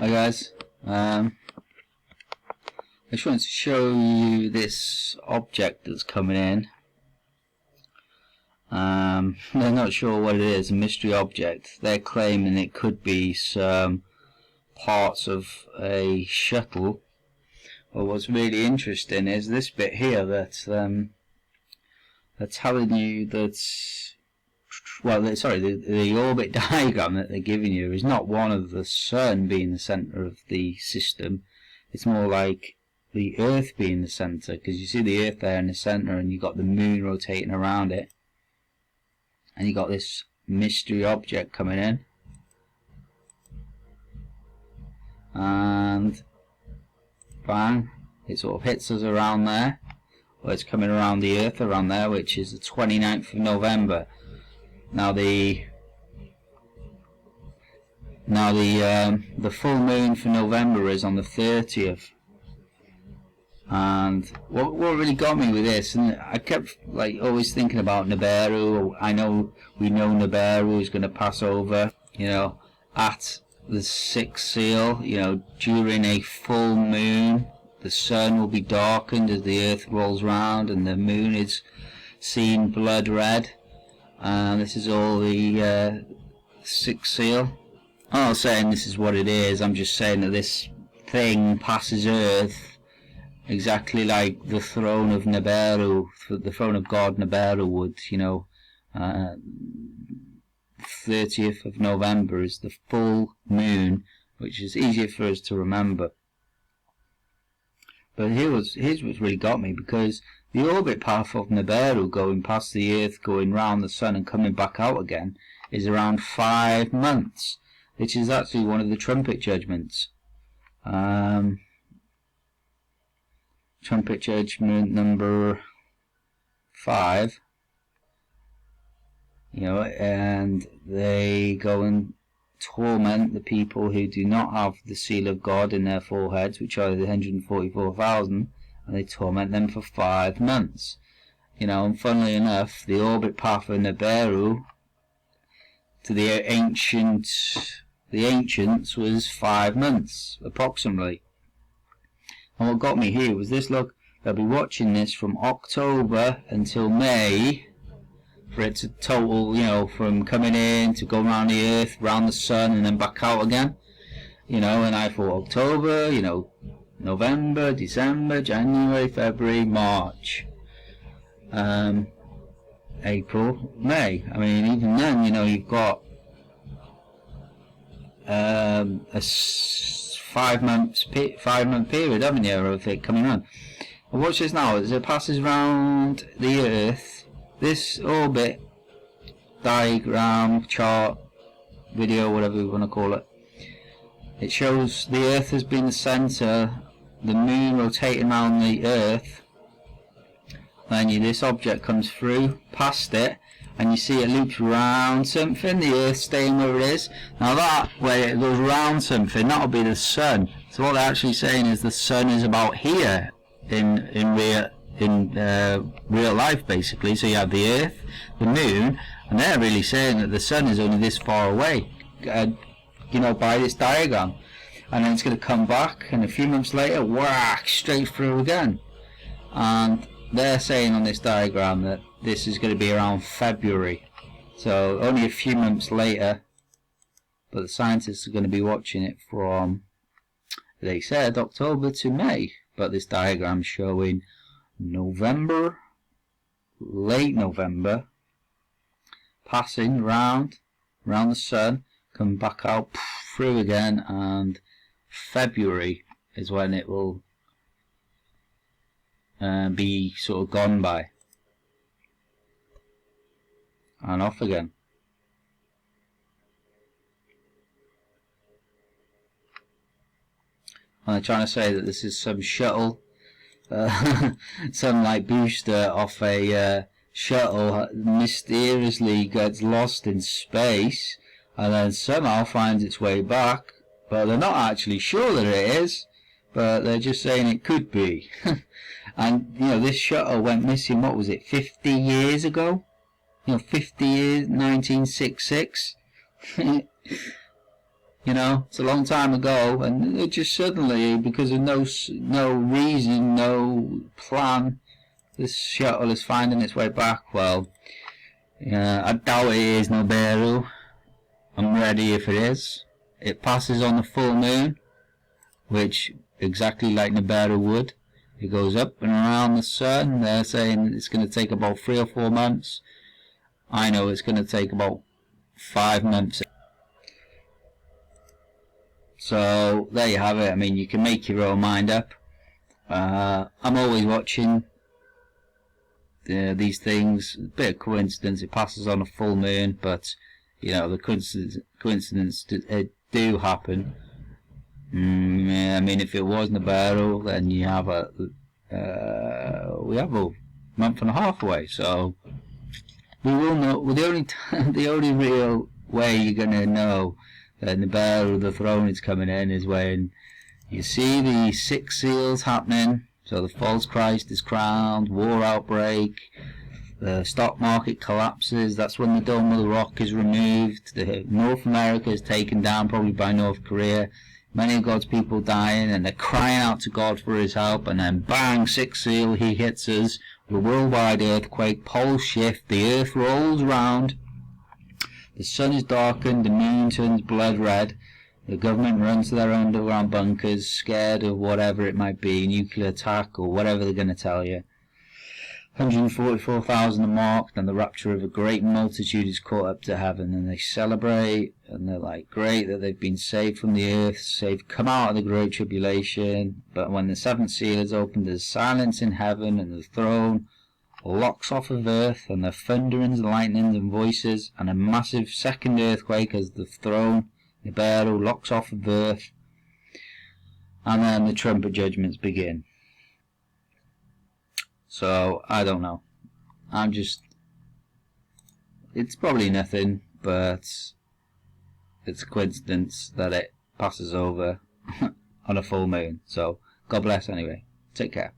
Hi guys, I just wanted to show you this object that's coming in. They're not sure what it is, a mystery object. They're claiming it could be some parts of a shuttle. Well, what's really interesting is this bit here that's telling you that, well, sorry, the orbit diagram that they're giving you is not one of the Sun being the centre of the system. It's more like the Earth being the centre, because you see the Earth there in the centre and you've got the Moon rotating around it, and you got this mystery object coming in, and bang, it sort of hits us around there. Well, it's coming around the Earth around there, which is the 29th of November. Now the full moon for November is on the 30th, and what really got me with this, and I kept like always thinking about Nibiru. We know Nibiru is going to pass over, you know, at the sixth seal, you know, during a full moon. The sun will be darkened as the Earth rolls round, and the moon is seen blood red. This is all the sixth seal. I'm not saying this is what it is, I'm just saying that this thing passes Earth exactly like the throne of Nibiru, the throne of God Nibiru would, you know. 30th of November is the full moon, which is easier for us to remember. But here's what's really got me, because the orbit path of Nibiru going past the Earth, going round the Sun and coming back out again, is around 5 months, which is actually one of the trumpet judgments. Trumpet judgment number 5, you know, and they go and torment the people who do not have the seal of God in their foreheads, which are the 144,000, and they torment them for 5 months. You know, and funnily enough, the orbit path of Nibiru to the ancients was 5 months approximately. And what got me here was this. Look, they'll be watching this from October until May, for it to total, you know, from coming in to go around the Earth, round the Sun, and then back out again. You know, and I thought October, you know, November, December, January, February, March, April, May. I mean, even then, you know, you've got a 5 month period, haven't you, of it coming on. And watch this now, as it passes round the Earth. This orbit diagram, chart, video, whatever we want to call it, it shows the Earth has been the centre, the moon rotating around the Earth, then this object comes through, past it, and you see it loops round something, the Earth staying where it is. Now that, where it goes round something, that'll be the Sun. So what they're actually saying is the Sun is about here in real life, basically. So you have the Earth, the Moon, and they're really saying that the Sun is only this far away, you know, by this diagram, and then it's going to come back, and a few months later, whack, straight through again. And they're saying on this diagram that this is going to be around February, so only a few months later, but the scientists are going to be watching it from, they said, October to May, but this diagram showing November, late November, passing round the Sun, come back out through again, and February is when it will be sort of gone by and off again. And they're trying to say that this is some shuttle, some like booster off a shuttle mysteriously gets lost in space and then somehow finds its way back, but they're not actually sure that it is, but they're just saying it could be. And you know, this shuttle went missing, what was it, 50 years ago? You know, 50 years, 1966. You know, it's a long time ago, and it just suddenly, because of no reason, no plan, this shuttle is finding its way back. Well, I doubt it is Nibiru. I'm ready if it is. It passes on the full moon, which exactly like Nibiru would. It goes up and around the sun. They're saying it's going to take about 3 or 4 months. I know it's going to take about 5 months. So there you have it. I mean, you can make your own mind up. I'm always watching these things. A bit of coincidence. It passes on a full moon, but you know the coincidence do happen. I mean, if it wasn't a barrel, then you have we have a month and a half away. So we will know. Well, the only real way you're gonna know that the barrel of the throne is coming in is when you see the 6 seals happening. So the false Christ is crowned, war outbreak, the stock market collapses. That's when the Dome of the Rock is removed. North America is taken down, probably by North Korea. Many of God's people dying, and they're crying out to God for his help, and then bang, 6th seal, he hits us with a worldwide earthquake, poles shift, the earth rolls round, the sun is darkened, the moon turns blood red, the government runs to their underground bunkers, scared of whatever it might be, nuclear attack or whatever they're going to tell you. 144,000 are marked, and the rapture of a great multitude is caught up to heaven, and they celebrate, and they're like, great that they've been saved from the earth, come out of the great tribulation. But when the 7th seal is opened, there's silence in heaven, and the throne locks off of earth, and the thunderings, lightnings, and voices, and a massive second earthquake as the throne, the barrel, locks off of earth, and then the trumpet judgments begin. So, I don't know. It's probably nothing, but it's a coincidence that it passes over on a full moon. So, God bless anyway. Take care.